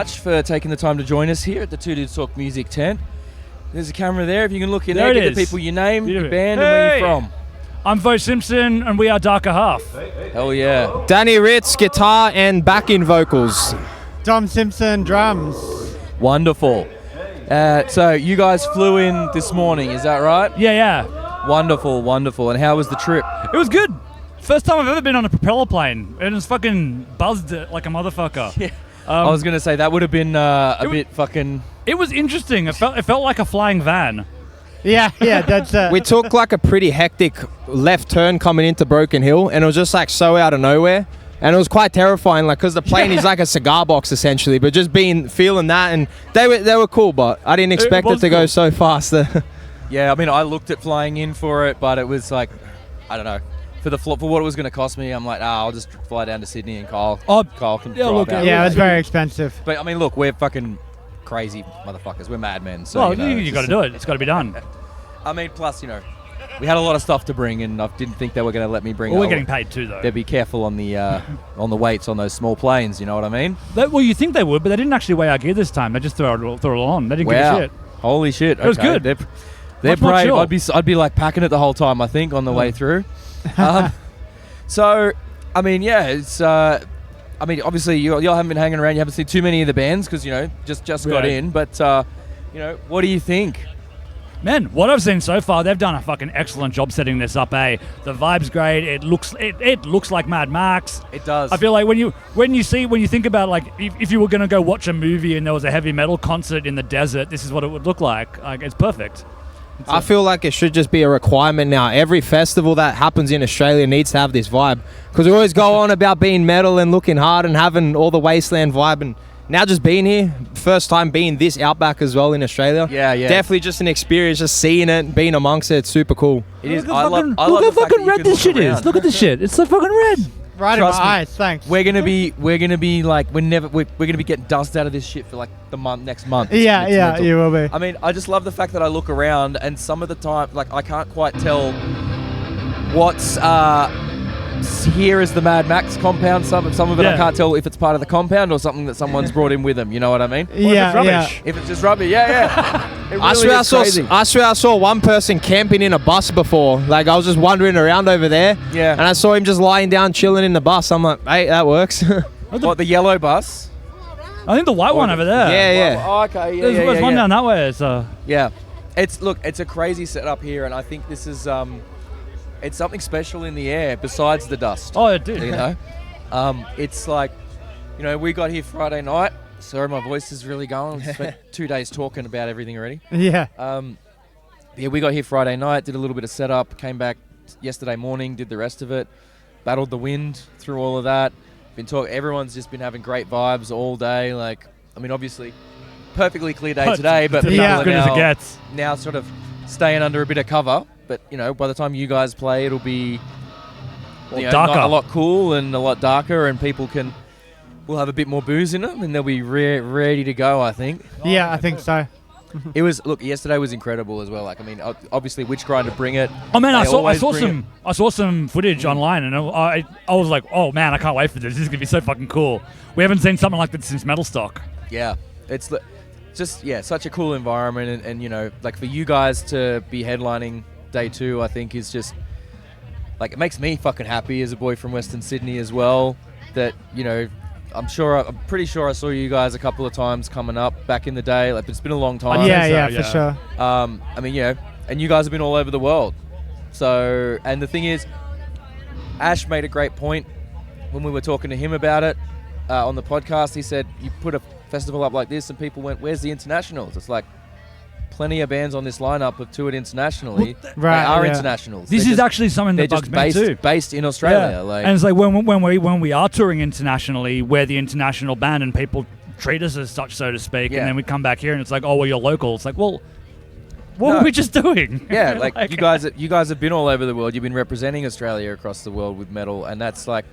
much for taking the time to join us here at the Two Dudes Talk Music tent. There's a camera there. If you can look in there, give the people your name, your band, and where you're from. I'm Vo Simpson, and we are Darker Half. Hell yeah. Danny Ritz, guitar and backing vocals. Dom Simpson, drums. Wonderful. So you guys flew in this morning, is that right? Yeah. Wonderful. And how was the trip? It was good. First time I've ever been on a propeller plane. It was fucking buzzed like a motherfucker. Yeah. I was going to say, that would have been a bit fucking... It was interesting. It felt like a flying van. Yeah, that's... We took like a pretty hectic left turn coming into Broken Hill, and it was just like so out of nowhere. And it was quite terrifying, like, because the plane is like a cigar box essentially, but just feeling that, and they were cool, but I didn't expect it to go so fast. Yeah, I mean, I looked at flying in for it, but it was like, I don't know. For what it was going to cost me, I'm like, I'll just fly down to Sydney and Kyle can drive out. Yeah, it was very expensive. But I mean, look, we're fucking crazy motherfuckers. We're madmen. So, well, you got to do it. It's got to be done. I mean, plus, we had a lot of stuff to bring, and I didn't think they were going to let me bring it. Well, we're getting paid too, though. They'd be careful on the weights on those small planes, you know what I mean? Well, you think they would, but they didn't actually weigh our gear this time. They just threw it all on. They didn't give a shit. Holy shit. It was good. They're brave. I'd be like packing it the whole time, I think, on the way through. So, I mean, yeah, it's... I mean, obviously, y'all haven't been hanging around. You haven't seen too many of the bands because, just got in. But, what do you think? Man, what I've seen so far, they've done a fucking excellent job setting this up, eh? The vibe's great. It looks like Mad Max. It does. I feel like when you think about, like, if you were going to go watch a movie and there was a heavy metal concert in the desert, this is what it would look like. Like, it's perfect. I feel like it should just be a requirement now. Every festival that happens in Australia needs to have this vibe. Because we always go on about being metal and looking hard and having all the wasteland vibe. And now just being here, first time being this outback as well in Australia. Yeah. Definitely just an experience, just seeing it, being amongst it. It's super cool. It is. Look how fucking red this shit is. Look at this shit. It's so fucking red. Right in my eyes, thanks. We're gonna be like we're gonna be getting dust out of this shit for like next month. Yeah, you will be. I mean, I just love the fact that I look around and some of the time, like, I can't quite tell what's here is the Mad Max compound. Some of it I can't tell if it's part of the compound or something that someone's brought in with them. You know what I mean? If it's just rubbish, yeah. It really I swear I saw one person camping in a bus before. Like, I was just wandering around over there. Yeah. And I saw him just lying down, chilling in the bus. I'm like, hey, that works. What, the yellow bus? I think the white one over there. Yeah. Oh, okay. There's one down that way. So. Yeah. It's a crazy setup here, and I think this is it's something special in the air besides the dust. Oh, it did. It's like, we got here Friday night. Sorry, my voice is really going. I spent 2 days talking about everything already. Yeah. We got here Friday night, did a little bit of setup, came back yesterday morning, did the rest of it, battled the wind through all of that. Everyone's just been having great vibes all day. Like, I mean, obviously, perfectly clear day today, but people as good as it gets. Now sort of staying under a bit of cover. But, by the time you guys play, it'll be darker. A lot cool and a lot darker, and we'll have a bit more booze in them, and they'll be ready to go, I think. Yeah, I think so. Yesterday was incredible as well. Like, I mean, obviously, Witchgrind to bring it. Oh man, I saw some footage online, and I was like, oh man, I can't wait for this. This is gonna be so fucking cool. We haven't seen something like this since Metal Stock. Yeah, it's just such a cool environment, and like for you guys to be headlining day 2, I think is just like, it makes me fucking happy as a boy from Western Sydney as well. That I'm pretty sure I saw you guys a couple of times coming up back in the day. Like, it's been a long time. Yeah, for sure. I mean, and you guys have been all over the world. So, and the thing is, Ash made a great point when we were talking to him about it on the podcast. He said, you put a festival up like this and people went, where's the internationals? It's like, plenty of bands on this lineup have toured internationally. They are internationals. This is actually something that bugs me too. Based in Australia. Yeah. And it's like when we are touring internationally, we're the international band and people treat us as such, so to speak. Yeah. And then we come back here and it's like, oh, well, you're local. It's like, well, what were we just doing? Yeah, like you guys have been all over the world. You've been representing Australia across the world with metal, and that's like,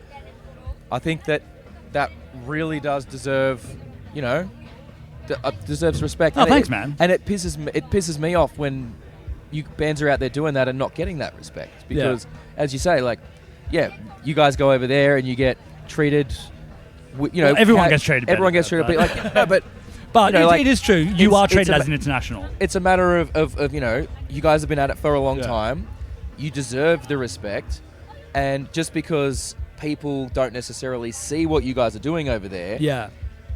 I think that really does deserve, deserves respect. Oh, thanks, man. And it pisses me off when bands are out there doing that and not getting that respect. Because, as you say, like, you guys go over there and you get treated everyone gets treated better. Everyone gets treated, but like, no, but But you know, it is true. You are treated it's as an international. It's a matter of you guys have been at it for a long time. You deserve the respect, and just because people don't necessarily see what you guys are doing over there,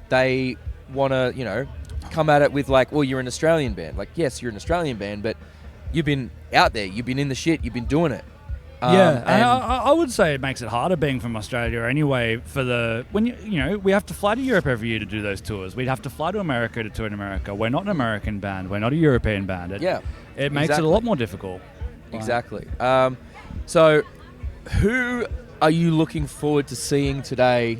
they want to come at it with like, well, you're an Australian band. Like, yes, you're an Australian band, but you've been out there, you've been in the shit, you've been doing it. And I would say it makes it harder being from Australia anyway. When we have to fly to Europe every year to do those tours. We'd have to fly to America to tour in America. We're not an American band. We're not a European band. It makes it a lot more difficult. Exactly. So, who are you looking forward to seeing today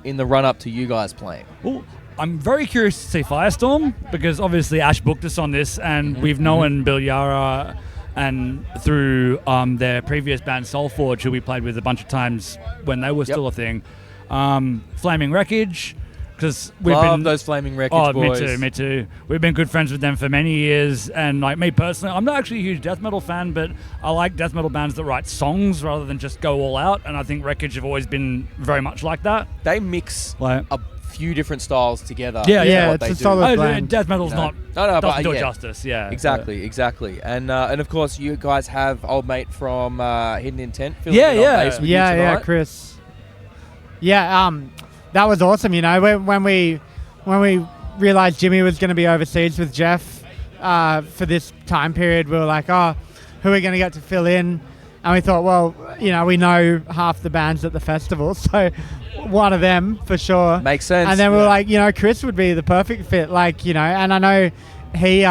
in the run up to you guys playing? Well, I'm very curious to see Firestorm because obviously Ash booked us on this, and we've known Bill Yara and through their previous band Soulforge, who we played with a bunch of times when they were still a thing. Flaming Wreckage, because we've been those Flaming Wreckage boys. Me too. We've been good friends with them for many years, and like me personally, I'm not actually a huge death metal fan, but I like death metal bands that write songs rather than just go all out, and I think Wreckage have always been very much like that. They mix a few different styles together. It's a solid blend. Death metal's doesn't do it justice. Exactly. And of course you guys have old mate from Hidden Intent. Chris. That was awesome. When we realized Jimmy was going to be overseas with Jeff for this time period, we were like, oh, who are we going to get to fill in? And we thought, well, we know half the bands at the festival, so one of them for sure makes sense. And then we were like, Chris would be the perfect fit, and I know he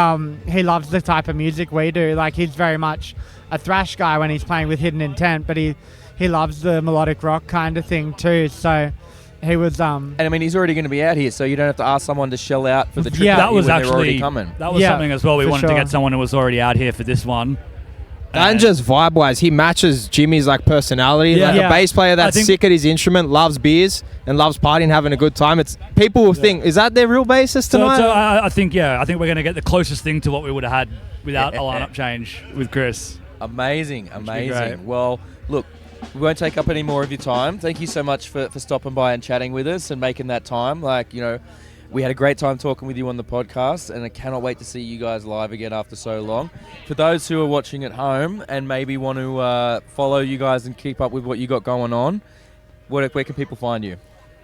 loves the type of music we do. Like, he's very much a thrash guy when he's playing with Hidden Intent, but he loves the melodic rock kind of thing too. So he was and I mean, he's already going to be out here, so you don't have to ask someone to shell out for the trip. That was when actually they're already coming. That was something as well. We wanted to get someone who was already out here for this one. And just vibe-wise, he matches Jimmy's personality. A bass player that's sick at his instrument, loves beers, and loves partying, having a good time. It's people will think, is that their real bassist tonight? So I think we're going to get the closest thing to what we would have had without a lineup change with Chris. Amazing. Well, look, we won't take up any more of your time. Thank you so much for stopping by and chatting with us and making that time. We had a great time talking with you on the podcast, and I cannot wait to see you guys live again after so long. For those who are watching at home and maybe want to follow you guys and keep up with what you got going on, where can people find you?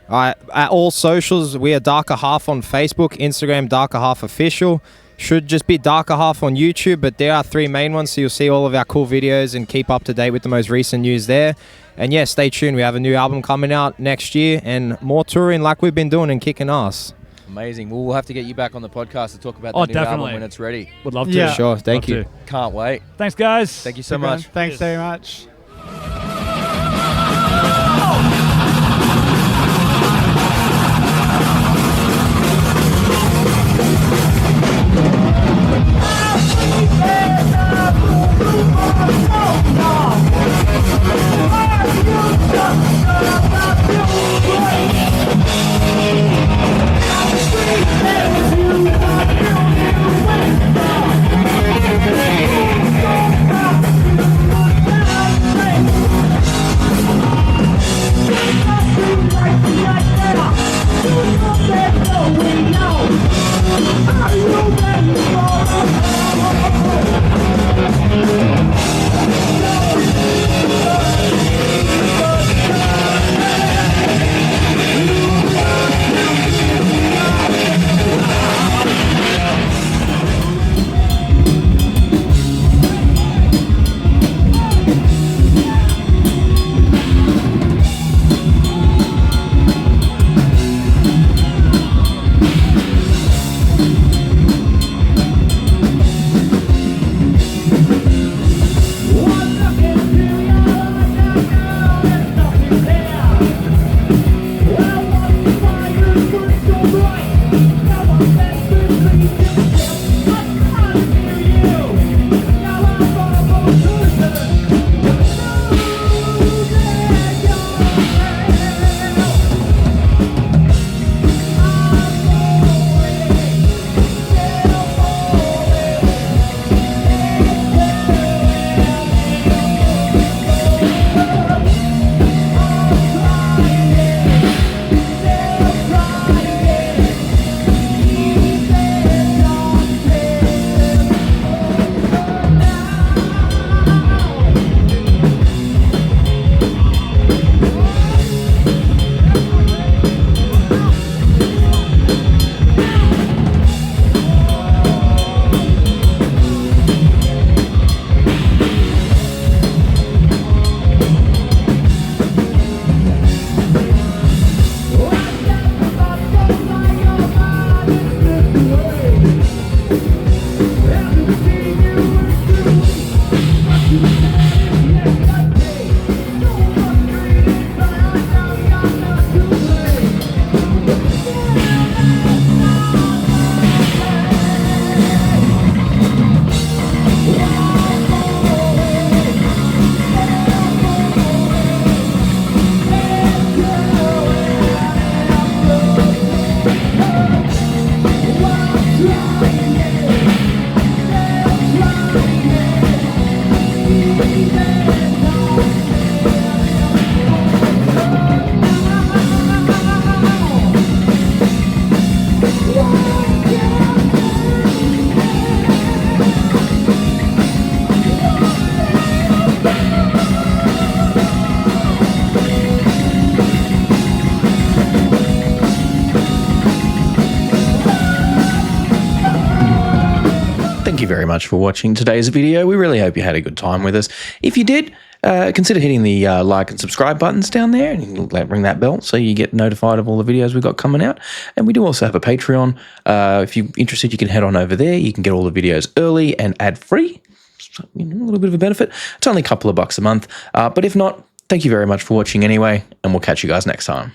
At all socials, we are Darker Half on Facebook, Instagram, Darker Half Official. Should just be Darker Half on YouTube, but there are 3 main ones, so you'll see all of our cool videos and keep up to date with the most recent news there. And stay tuned. We have a new album coming out next year and more touring like we've been doing and kicking ass. Amazing. Well, we'll have to get you back on the podcast to talk about the new album when it's ready. Would love to. Yeah. Sure. Thank you. Can't wait. Thanks, guys. Thank you so much. Thanks very much. Are you ready for very much for watching today's video. We really hope you had a good time with us. If you did, consider hitting the like and subscribe buttons down there and ring that bell so you get notified of all the videos we've got coming out. And we do also have a Patreon. If you're interested, you can head on over there. You can get all the videos early and ad-free. So, a little bit of a benefit. It's only a couple of bucks a month. But if not, thank you very much for watching anyway, and we'll catch you guys next time.